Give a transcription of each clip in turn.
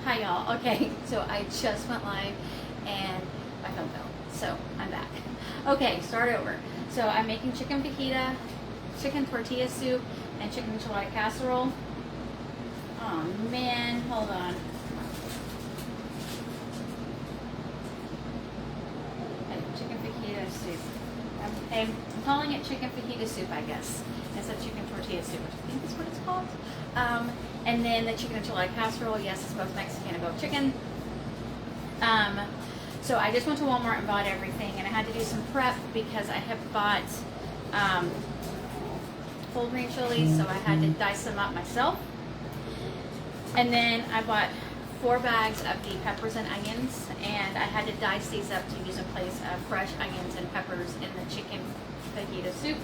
Hi y'all. Okay, so I just went live and my phone fell. So I'm back. Okay, start over. So I'm making chicken fajita, chicken tortilla soup, and chicken enchilada casserole. Oh man, hold on. Chicken fajita soup. I'm calling it chicken fajita soup, I guess, instead of chicken tortilla soup, which I think is what it's called. And then the chicken enchilada casserole. Yes, it's both Mexican and both chicken. So I just went to Walmart and bought everything, and I had to do some prep because I have bought full green chilies, so I had to dice them up myself. And then I bought 4 bags of the peppers and onions, and I had to dice these up to use in place of fresh onions and peppers in the chicken fajita soup.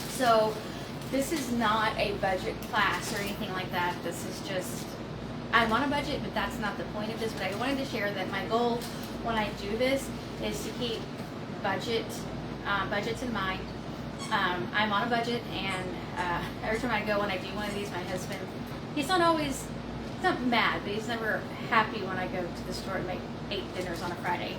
So this is not a budget class or anything like that. This is just, I'm on a budget, but that's not the point of this. But I wanted to share that my goal when I do this is to keep budgets in mind. I'm on a budget, and every time I go, when I do one of these, my husband, he's not mad, but he's never happy when I go to the store and make 8 dinners on a Friday.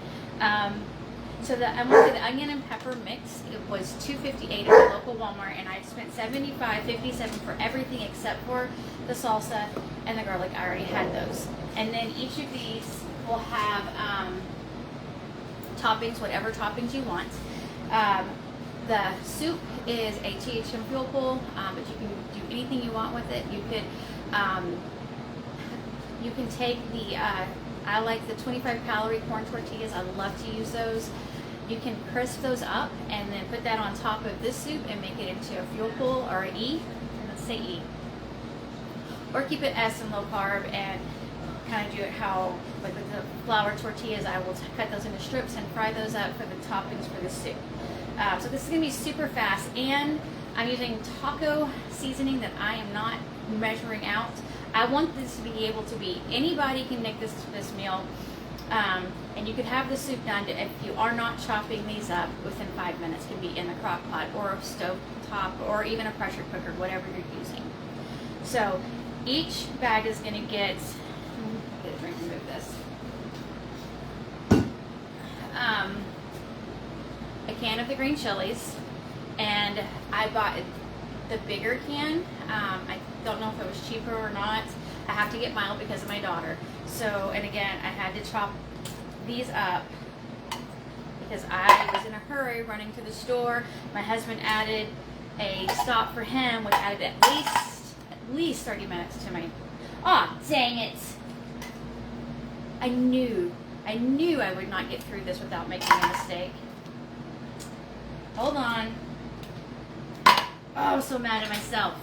So I went to the onion and pepper mix. It was $2.58 at the local Walmart, and I spent $75.57 for everything except for the salsa and the garlic. I already had those. And then each of these will have toppings, whatever toppings you want. The soup is a THM fuel pool, but you can do anything you want with it. You can take the, I like the 25 calorie corn tortillas. I love to use those. You can crisp those up and then put that on top of this soup and make it into a fuel pool or an E. Let's say E. Or keep it S and low carb and kind of do it how, like with the flour tortillas, I will cut those into strips and fry those up for the toppings for the soup. So this is going to be super fast, and I'm using taco seasoning that I am not measuring out. I want this to be able to be, anybody can make this meal, and you could have the soup done if you are not chopping these up within 5 minutes. It can be in a crock pot or a stove top or even a pressure cooker, whatever you're using. So each bag is going to get a drink and move this. A can of the green chilies, and I bought the bigger can. I don't know if it was cheaper or not. I have to get mild because of my daughter. So, and again, I had to chop these up because I was in a hurry running to the store. My husband added a stop for him, which added at least 30 minutes to my, dang it. I knew I would not get through this without making a mistake. Hold on. Oh, I'm so mad at myself.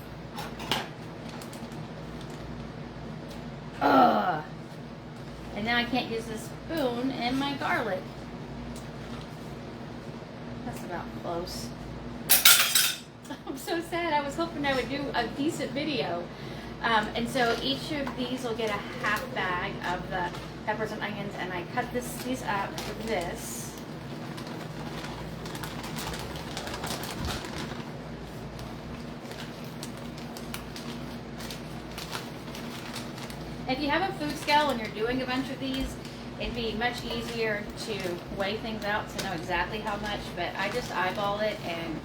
Ugh. And now I can't use this spoon and my garlic. That's about close. I'm so sad. I was hoping I would do a decent video. And so each of these will get a half bag of the peppers and onions, and I cut these up with this. If you have a food scale and you're doing a bunch of these, it'd be much easier to weigh things out to know exactly how much, but I just eyeball it, and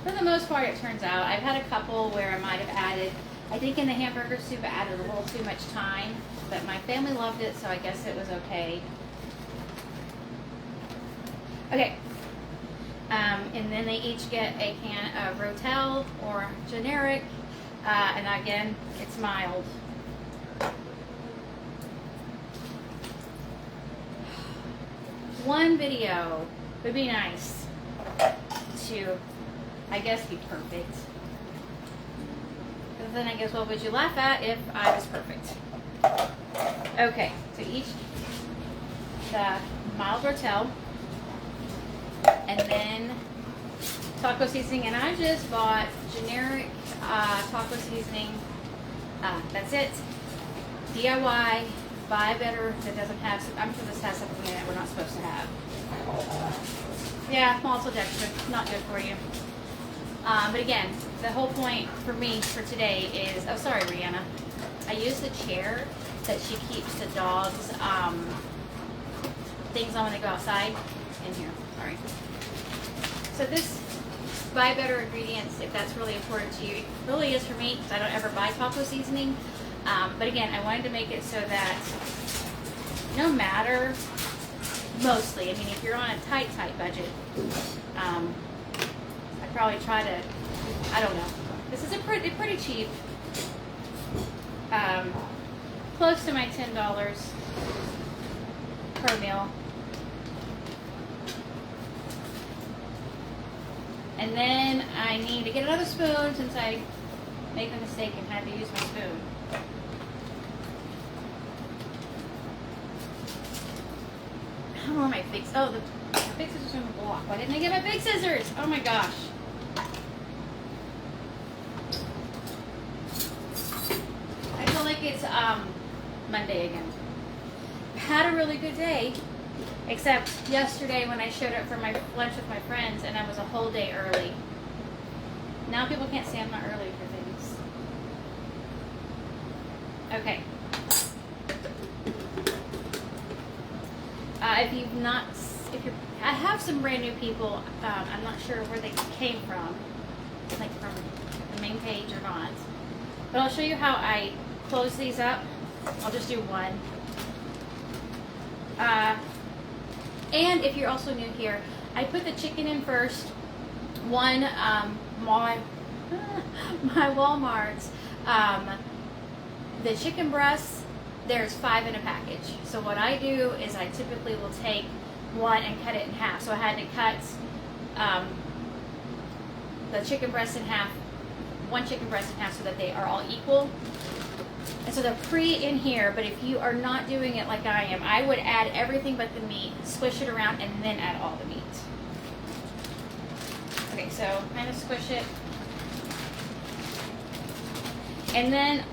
for the most part it turns out. I've had a couple where I might have added, I think in the hamburger soup I added a little too much thyme, but my family loved it, so I guess it was okay. Okay. And then they each get a can of Rotel or generic, and again, it's mild. One video would be nice to, I guess, be perfect. But then I guess, what would you laugh at if I was perfect? Okay, so each, the mild Rotel, and then taco seasoning, and I just bought generic taco seasoning. That's it. DIY. Buy better that doesn't have, I'm sure this has something in it we're not supposed to have. Yeah, maltodextrin, not good for you. But again, the whole point for me for today is, oh sorry Rihanna, I use the chair that she keeps the dogs things on when they go outside. In here, sorry. So this, buy better ingredients if that's really important to you. It really is for me because I don't ever buy taco seasoning. But again, I wanted to make it so that no matter, mostly, I mean, if you're on a tight budget, I'd probably try to, I don't know. This is a pretty cheap, close to my $10 per meal. And then I need to get another spoon since I made the mistake and had to use my spoon. How are my big, oh, the big scissors are in the block. Why didn't I get my big scissors? Oh my gosh. I feel like it's Monday again. Had a really good day, except yesterday when I showed up for my lunch with my friends and I was a whole day early. Now people can't say I'm not early for things. Okay. I have some brand new people. I'm not sure where they came from, like from the main page or not. But I'll show you how I close these up. I'll just do one. And if you're also new here, I put the chicken in first. One, my Walmart's, the chicken breasts, there's 5 in a package. So what I do is I typically will take one and cut it in half. So I had to cut the chicken breast in half, one chicken breast in half so that they are all equal. And so they're in here, but if you are not doing it like I am, I would add everything but the meat, squish it around, and then add all the meat. Okay, so kind of squish it. And then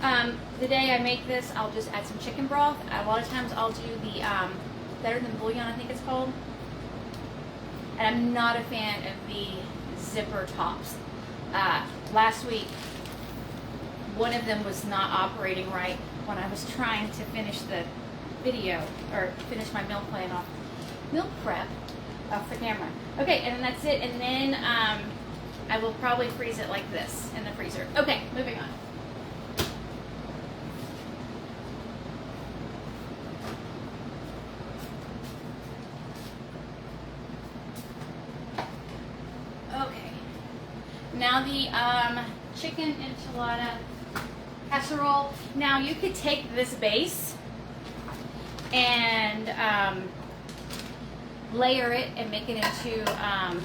the day I make this, I'll just add some chicken broth. A lot of times I'll do the better than bouillon, I think it's called. And I'm not a fan of the zipper tops. Last week, one of them was not operating right when I was trying to finish the video, or finish my meal plan off, meal prep off the camera. Okay, and then that's it, and then I will probably freeze it like this in the freezer. Okay, moving on. Okay, now the chicken enchilada casserole. Now you could take this base and layer it and make it into,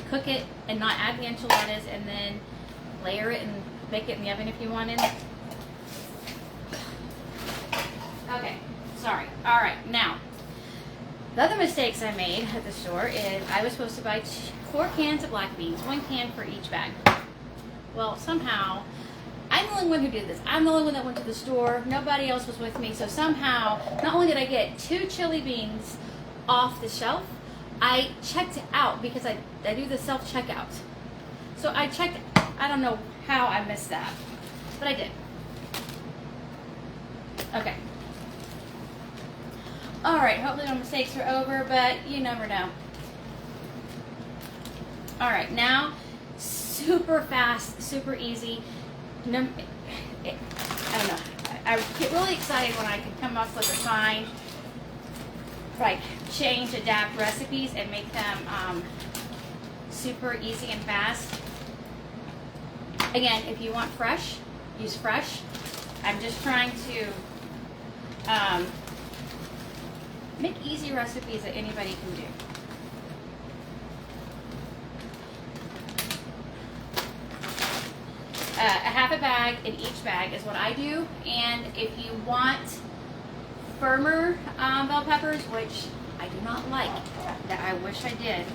cook it and not add the enchiladas, and then layer it and bake it in the oven if you wanted. Okay, sorry. All right, now, the other mistakes I made at the store is I was supposed to buy 4 cans of black beans, 1 can for each bag. Well, somehow, I'm the only one who did this. I'm the only one that went to the store. Nobody else was with me. So somehow, not only did I get 2 chili beans off the shelf, I checked out because I do the self-checkout. So I checked, I don't know how I missed that, but I did. Okay. All right, hopefully no mistakes are over, but you never know. All right, now, super fast, super easy. I don't know. I get really excited when I can come up with a find, like change, adapt recipes and make them super easy and fast. Again, if you want fresh, use fresh. I'm just trying to make easy recipes that anybody can do. A half a bag in each bag is what I do, and if you want firmer bell peppers, which I do not like, that I wish I did,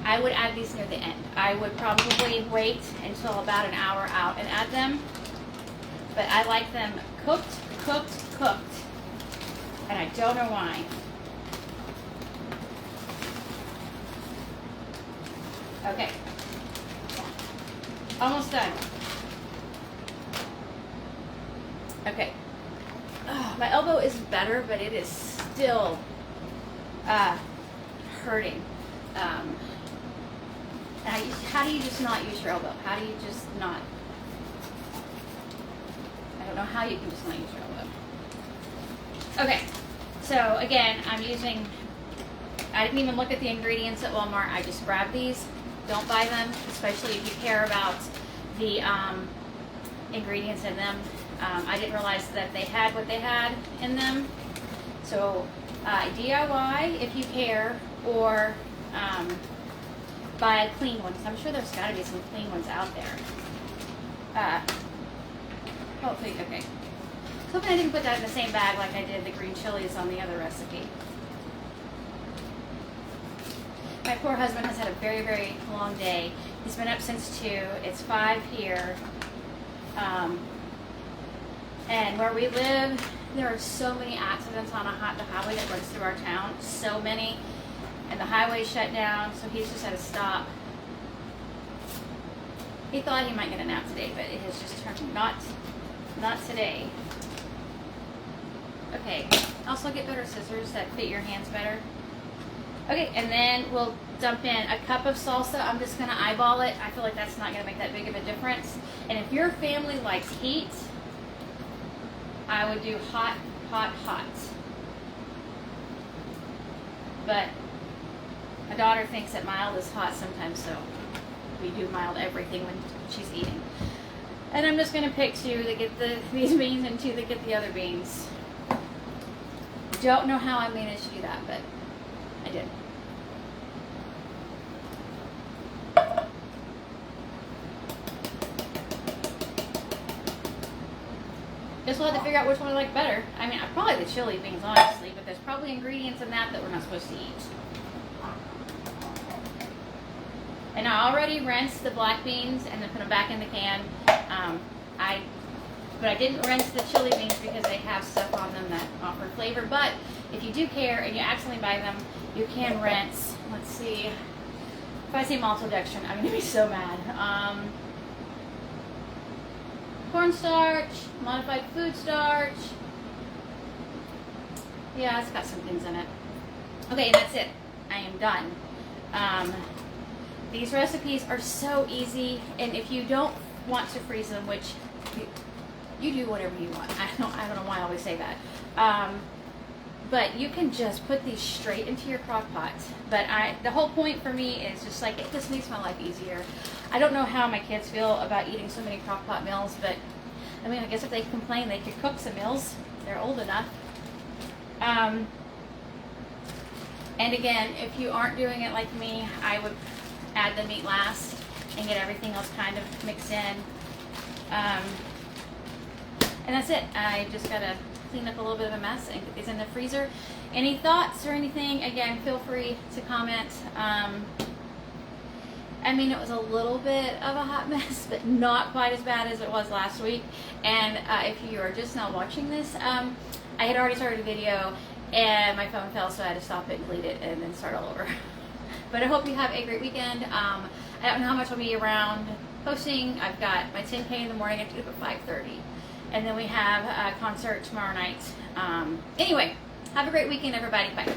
I would add these near the end. I would probably wait until about an hour out and add them, but I like them cooked, and I don't know why. Okay. Almost done. Okay. My elbow is better, but it is still hurting. How do you just not use your elbow? How do you just not? I don't know how you can just not use your elbow. Okay, so again, I didn't even look at the ingredients at Walmart. I just grabbed these. Don't buy them, especially if you care about the ingredients in them. I didn't realize that they had what they had in them. So DIY if you care, or buy clean ones. I'm sure there's got to be some clean ones out there. Hopefully, okay. So hoping I didn't put that in the same bag like I did the green chilies on the other recipe. My poor husband has had a very, very long day. He's been up since 2. It's 5 here. And where we live, there are so many accidents on the highway that runs through our town. So many. And the highway's shut down, so he's just had to stop. He thought he might get a nap today, but it has just turned not today. Okay, also get better scissors that fit your hands better. Okay, and then we'll dump in a cup of salsa. I'm just gonna eyeball it. I feel like that's not gonna make that big of a difference. And if your family likes heat, I would do hot, hot, hot. But my daughter thinks that mild is hot sometimes, so we do mild everything when she's eating. And I'm just gonna pick 2 to get these beans and 2 to get the other beans. Don't know how I managed to do that, but I did. Just we'll have to figure out which one I like better. I mean, probably the chili beans, honestly, but there's probably ingredients in that we're not supposed to eat. And I already rinsed the black beans and then put them back in the can. But I didn't rinse the chili beans because they have stuff on them that offer flavor. But if you do care and you accidentally buy them, you can rinse. Let's see. If I say maltodextrin, I'm going to be so mad. Cornstarch, modified food starch. Yeah, it's got some things in it. Okay, and that's it. I am done. These recipes are so easy, and if you don't want to freeze them, which you do whatever you want. I don't know why I always say that. But you can just put these straight into your crock pot. But the whole point for me is just like, it just makes my life easier. I don't know how my kids feel about eating so many crock pot meals, but I mean, I guess if they complain, they could cook some meals. They're old enough. And again, if you aren't doing it like me, I would add the meat last and get everything else kind of mixed in. And that's it. I just gotta clean up a little bit of a mess and get these in the freezer. Any thoughts or anything, again, feel free to comment. I mean, it was a little bit of a hot mess, but not quite as bad as it was last week. And if you are just now watching this, I had already started a video and my phone fell, so I had to stop it and delete it and then start all over. But I hope you have a great weekend. I don't know how much I'll be around posting. I've got my 10K in the morning. I have to get up at 5:30. And then we have a concert tomorrow night. Anyway, have a great weekend, everybody. Bye.